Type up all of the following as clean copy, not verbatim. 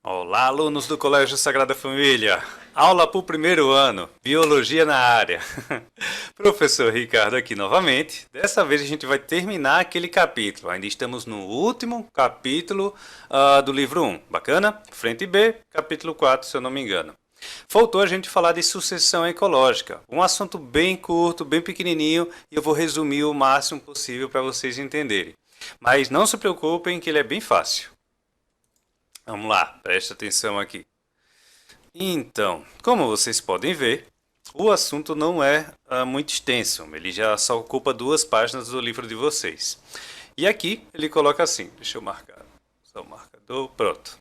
Olá, alunos do Colégio Sagrada Família. Aula para o primeiro ano, Biologia na área. Professor Ricardo aqui novamente. Dessa vez a gente vai terminar aquele capítulo. Ainda estamos no último capítulo do livro 1. Bacana? Frente B, capítulo 4, se eu não me engano. Faltou a gente falar de sucessão ecológica. Um assunto bem curto, bem pequenininho, e eu vou resumir o máximo possível para vocês entenderem. Mas não se preocupem que ele é bem fácil. Vamos lá, preste atenção aqui. Então, como vocês podem ver, o assunto não é muito extenso, ele já só ocupa 2 páginas do livro de vocês. E aqui ele coloca assim, deixa eu marcar, só o marcador, pronto.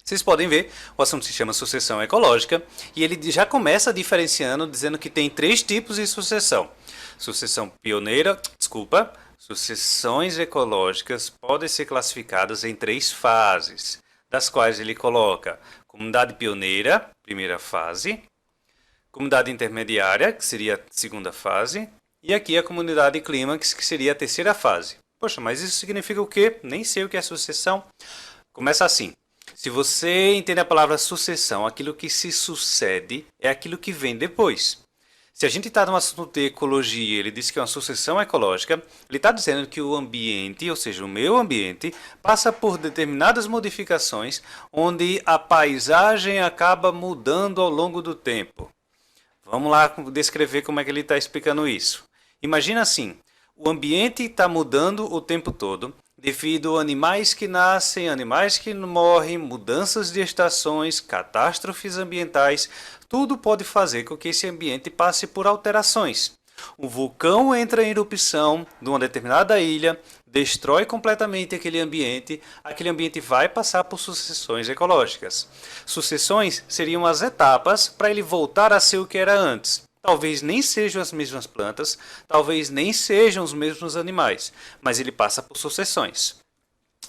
Vocês podem ver, o assunto se chama sucessão ecológica e ele já começa diferenciando, dizendo que tem 3 tipos de sucessão. Sucessão pioneira, desculpa, sucessões ecológicas podem ser classificadas em 3 fases, das quais ele coloca comunidade pioneira, primeira fase, comunidade intermediária, que seria a segunda fase, e aqui a comunidade clímax, que seria a terceira fase. Poxa, mas isso significa o quê? Nem sei o que é sucessão. Começa assim. Se você entende a palavra sucessão, aquilo que se sucede é aquilo que vem depois. Se a gente está num assunto de ecologia, ele diz que é uma sucessão ecológica, ele está dizendo que o ambiente, ou seja, o meio ambiente, passa por determinadas modificações, onde a paisagem acaba mudando ao longo do tempo. Vamos lá descrever como é que ele está explicando isso. Imagina assim, o ambiente está mudando o tempo todo, devido a animais que nascem, animais que morrem, mudanças de estações, catástrofes ambientais, tudo pode fazer com que esse ambiente passe por alterações. Um vulcão entra em erupção de uma determinada ilha, destrói completamente aquele ambiente vai passar por sucessões ecológicas. Sucessões seriam as etapas para ele voltar a ser o que era antes. Talvez nem sejam as mesmas plantas, talvez nem sejam os mesmos animais, mas ele passa por sucessões.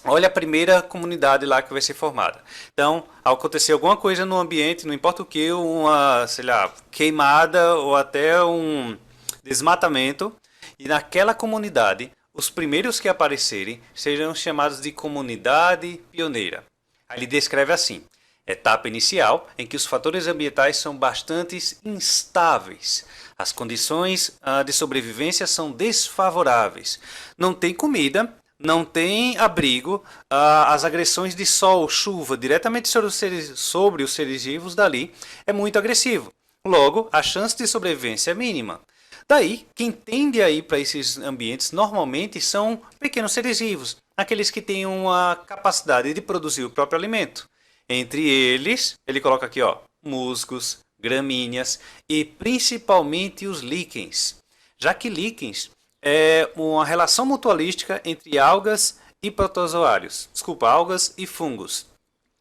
Olha a primeira comunidade lá que vai ser formada. Então, ao acontecer alguma coisa no ambiente, não importa o que, uma, sei lá, queimada ou até um desmatamento, e naquela comunidade, os primeiros que aparecerem serão chamados de comunidade pioneira. Aí ele descreve assim: etapa inicial em que os fatores ambientais são bastante instáveis. As condições de sobrevivência são desfavoráveis. Não tem comida, não tem abrigo, as agressões de sol, chuva diretamente sobre os seres vivos dali é muito agressivo. Logo, a chance de sobrevivência é mínima. Daí, quem tende a ir para esses ambientes normalmente são pequenos seres vivos, aqueles que têm uma capacidade de produzir o próprio alimento. Entre eles, ele coloca aqui, ó, musgos, gramíneas e principalmente os líquens. Já que líquens é uma relação mutualística entre algas e protozoários. Desculpa, algas e fungos.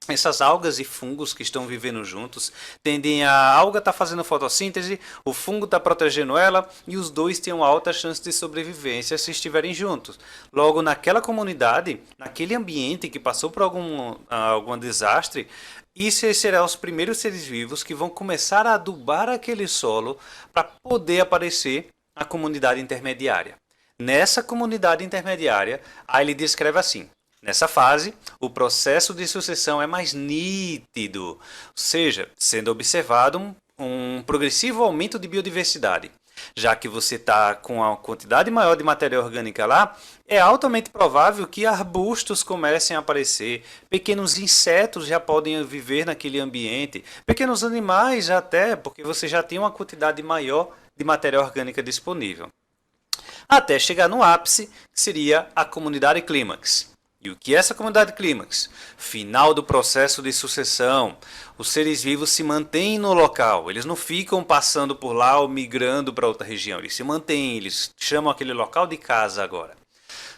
Essas algas e fungos que estão vivendo juntos tendem a alga estar fazendo fotossíntese, o fungo está protegendo ela e os dois têm uma alta chance de sobrevivência se estiverem juntos. Logo, naquela comunidade, naquele ambiente que passou por algum desastre, isso serão os primeiros seres vivos que vão começar a adubar aquele solo para poder aparecer a comunidade intermediária. Nessa comunidade intermediária, aí ele descreve assim: nessa fase, o processo de sucessão é mais nítido, ou seja, sendo observado um progressivo aumento de biodiversidade. Já que você está com a quantidade maior de matéria orgânica lá, é altamente provável que arbustos comecem a aparecer, pequenos insetos já podem viver naquele ambiente, pequenos animais até, porque você já tem uma quantidade maior de matéria orgânica disponível. Até chegar no ápice, que seria a comunidade clímax. E o que é essa comunidade clímax? Final do processo de sucessão. Os seres vivos se mantêm no local, eles não ficam passando por lá ou migrando para outra região, eles se mantêm, eles chamam aquele local de casa agora.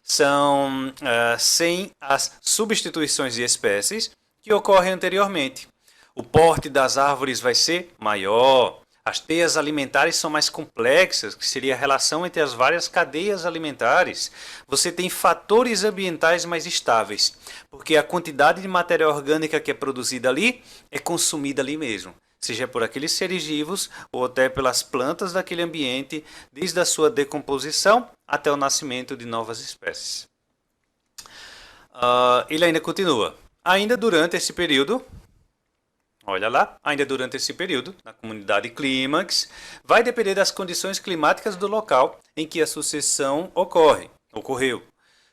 São sem as substituições de espécies que ocorrem anteriormente. O porte das árvores vai ser maior, as teias alimentares são mais complexas, que seria a relação entre as várias cadeias alimentares. Você tem fatores ambientais mais estáveis, porque a quantidade de matéria orgânica que é produzida ali é consumida ali mesmo, seja por aqueles seres vivos ou até pelas plantas daquele ambiente, desde a sua decomposição até o nascimento de novas espécies. Ele ainda continua. Ainda durante esse período, olha lá, ainda durante esse período, na comunidade clímax, vai depender das condições climáticas do local em que a sucessão ocorreu.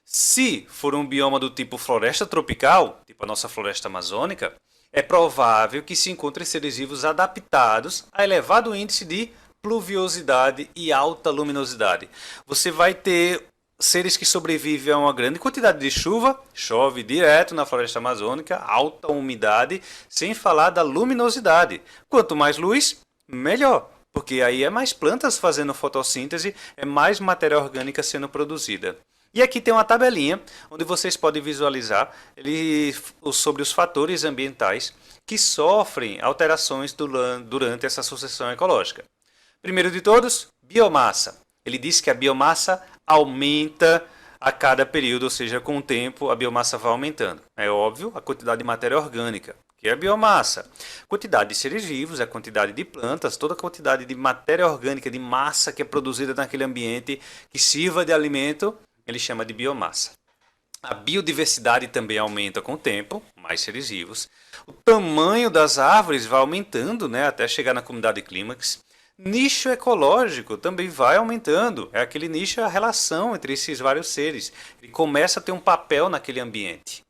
Se for um bioma do tipo floresta tropical, tipo a nossa floresta amazônica, é provável que se encontrem seres vivos adaptados a elevado índice de pluviosidade e alta luminosidade. Você vai ter seres que sobrevivem a uma grande quantidade de chuva, chove direto na floresta amazônica, alta umidade, sem falar da luminosidade. Quanto mais luz, melhor, porque aí é mais plantas fazendo fotossíntese, é mais matéria orgânica sendo produzida. E aqui tem uma tabelinha onde vocês podem visualizar sobre os fatores ambientais que sofrem alterações durante essa sucessão ecológica. Primeiro de todos, biomassa. Ele diz que a biomassa aumenta a cada período, ou seja, com o tempo a biomassa vai aumentando. É óbvio, a quantidade de matéria orgânica, que é a biomassa. Quantidade de seres vivos, a quantidade de plantas, toda a quantidade de matéria orgânica, de massa que é produzida naquele ambiente, que sirva de alimento, ele chama de biomassa. A biodiversidade também aumenta com o tempo, mais seres vivos. O tamanho das árvores vai aumentando, né, até chegar na comunidade clímax. Nicho ecológico também vai aumentando. É aquele nicho, a relação entre esses vários seres. Ele começa a ter um papel naquele ambiente.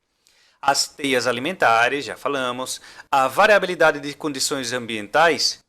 As teias alimentares, já falamos. A variabilidade de condições ambientais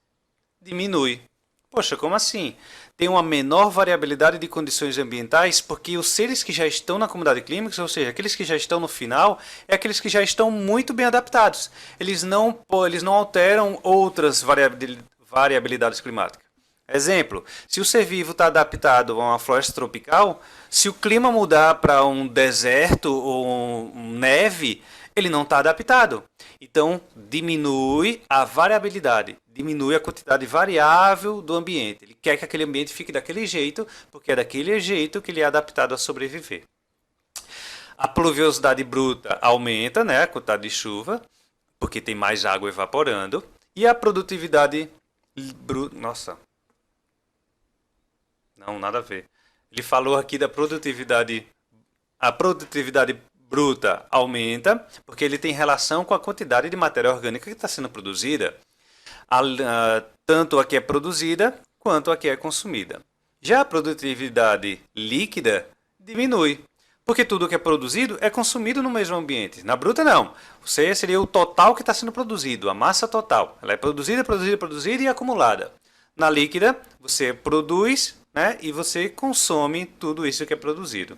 diminui. Poxa, como assim? Tem uma menor variabilidade de condições ambientais porque os seres que já estão na comunidade clímax, ou seja, aqueles que já estão no final, é aqueles que já estão muito bem adaptados. Eles não alteram outras variabilidades climáticas. Exemplo, se o ser vivo está adaptado a uma floresta tropical, se o clima mudar para um deserto ou neve, ele não está adaptado. Então, diminui a variabilidade, diminui a quantidade variável do ambiente. Ele quer que aquele ambiente fique daquele jeito, porque é daquele jeito que ele é adaptado a sobreviver. A pluviosidade bruta aumenta, né, a quantidade de chuva, porque tem mais água evaporando. E a produtividade bruta... Nossa. Não, nada a ver. Ele falou aqui da produtividade. A produtividade bruta aumenta, porque ele tem relação com a quantidade de matéria orgânica que está sendo produzida. Tanto a que é produzida, quanto a que é consumida. Já a produtividade líquida diminui, porque tudo que é produzido é consumido no mesmo ambiente. Na bruta, não. Você seria o total que está sendo produzido, a massa total. Ela é produzida, produzida, produzida e acumulada. Na líquida, você produz, né, e você consome tudo isso que é produzido.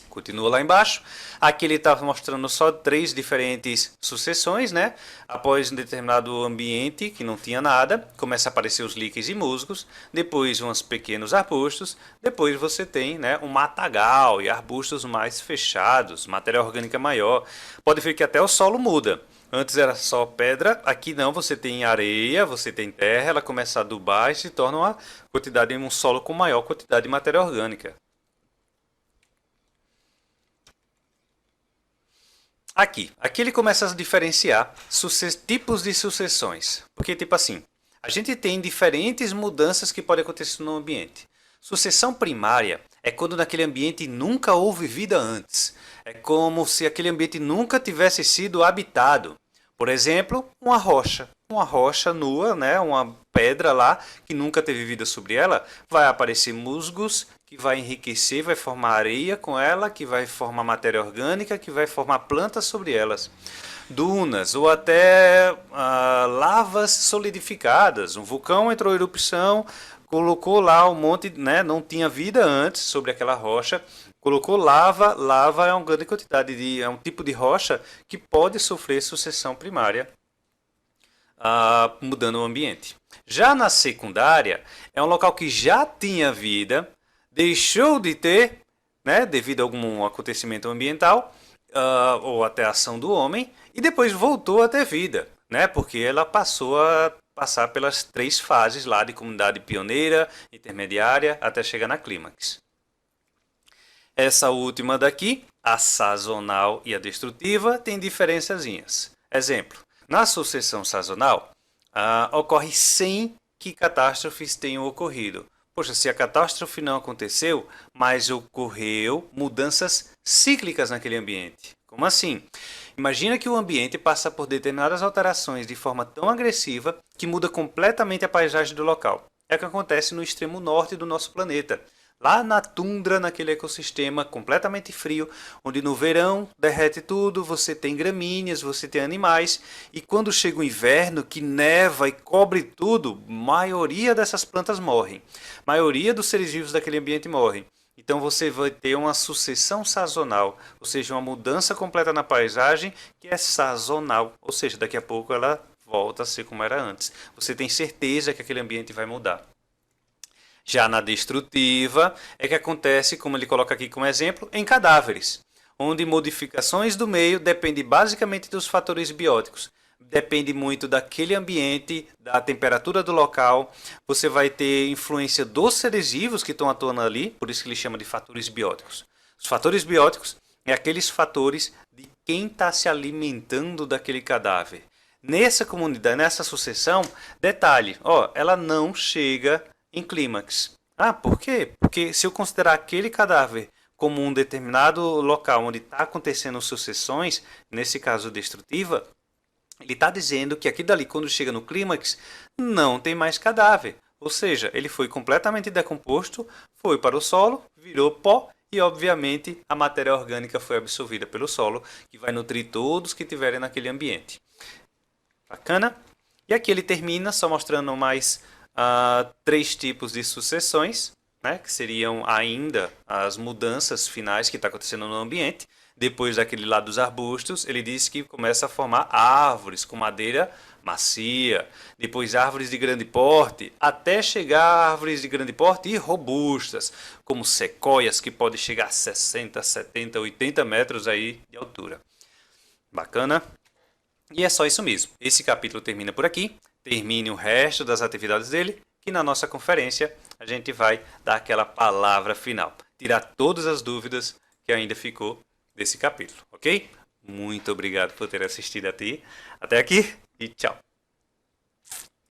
Continua lá embaixo. Aqui ele está mostrando só 3 diferentes sucessões, né? Após um determinado ambiente que não tinha nada, começa a aparecer os líquens e musgos, depois uns pequenos arbustos, depois você tem, né, um matagal e arbustos mais fechados, matéria orgânica maior. Pode ver que até o solo muda. Antes era só pedra, aqui não, você tem areia, você tem terra, ela começa a adubar e se torna um solo com maior quantidade de matéria orgânica. Aqui ele começa a diferenciar tipos de sucessões. Porque, tipo assim, a gente tem diferentes mudanças que podem acontecer no ambiente. Sucessão primária é quando naquele ambiente nunca houve vida antes. É como se aquele ambiente nunca tivesse sido habitado. Por exemplo, uma rocha. Uma rocha nua, né? Uma pedra lá que nunca teve vida sobre ela. Vai aparecer musgos que vai enriquecer, vai formar areia com ela, que vai formar matéria orgânica, que vai formar plantas sobre elas. Dunas ou até lavas solidificadas. Um vulcão entrou em erupção, colocou lá um monte, né, não tinha vida antes sobre aquela rocha, colocou lava. Lava é uma grande quantidade é um tipo de rocha que pode sofrer sucessão primária, mudando o ambiente. Já na secundária, é um local que já tinha vida, deixou de ter, né, devido a algum acontecimento ambiental ou até a ação do homem, e depois voltou a ter vida, né, porque ela passou a passar pelas 3 fases lá de comunidade pioneira, intermediária, até chegar na clímax. Essa última daqui, a sazonal e a destrutiva, tem diferençazinhas. Exemplo, na sucessão sazonal, ocorre sem que catástrofes tenham ocorrido. Poxa, se a catástrofe não aconteceu, mas ocorreu mudanças cíclicas naquele ambiente. Como assim? Imagina que o ambiente passa por determinadas alterações de forma tão agressiva que muda completamente a paisagem do local. É o que acontece no extremo norte do nosso planeta. Lá na tundra, naquele ecossistema completamente frio, onde no verão derrete tudo, você tem gramíneas, você tem animais, e quando chega o inverno, que neva e cobre tudo, maioria dessas plantas morrem. Maioria dos seres vivos daquele ambiente morrem. Então você vai ter uma sucessão sazonal, ou seja, uma mudança completa na paisagem que é sazonal, ou seja, daqui a pouco ela volta a ser como era antes. Você tem certeza que aquele ambiente vai mudar. Já na destrutiva é que acontece, como ele coloca aqui como exemplo, em cadáveres, onde modificações do meio dependem basicamente dos fatores bióticos. Depende muito daquele ambiente, da temperatura do local. Você vai ter influência dos seres vivos que estão atuando ali, por isso que ele chama de fatores bióticos. Os fatores bióticos é aqueles fatores de quem está se alimentando daquele cadáver. Nessa comunidade, nessa sucessão, detalhe, ó, ela não chega em clímax. Ah, por quê? Porque se eu considerar aquele cadáver como um determinado local onde está acontecendo sucessões, nesse caso destrutiva, ele está dizendo que aqui dali, quando chega no clímax, não tem mais cadáver. Ou seja, ele foi completamente decomposto, foi para o solo, virou pó e, obviamente, a matéria orgânica foi absorvida pelo solo, que vai nutrir todos que estiverem naquele ambiente. Bacana? E aqui ele termina só mostrando mais três tipos de sucessões, né, que seriam ainda as mudanças finais que está acontecendo no ambiente. Depois daquele lá dos arbustos, ele diz que começa a formar árvores com madeira macia, depois árvores de grande porte, até chegar a árvores de grande porte e robustas, como sequoias que podem chegar a 60, 70, 80 metros aí de altura. Bacana? E é só isso mesmo. Esse capítulo termina por aqui. Termine o resto das atividades dele, que na nossa conferência a gente vai dar aquela palavra final. Tirar todas as dúvidas que ainda ficou desse capítulo, ok? Muito obrigado por ter assistido até aqui e tchau!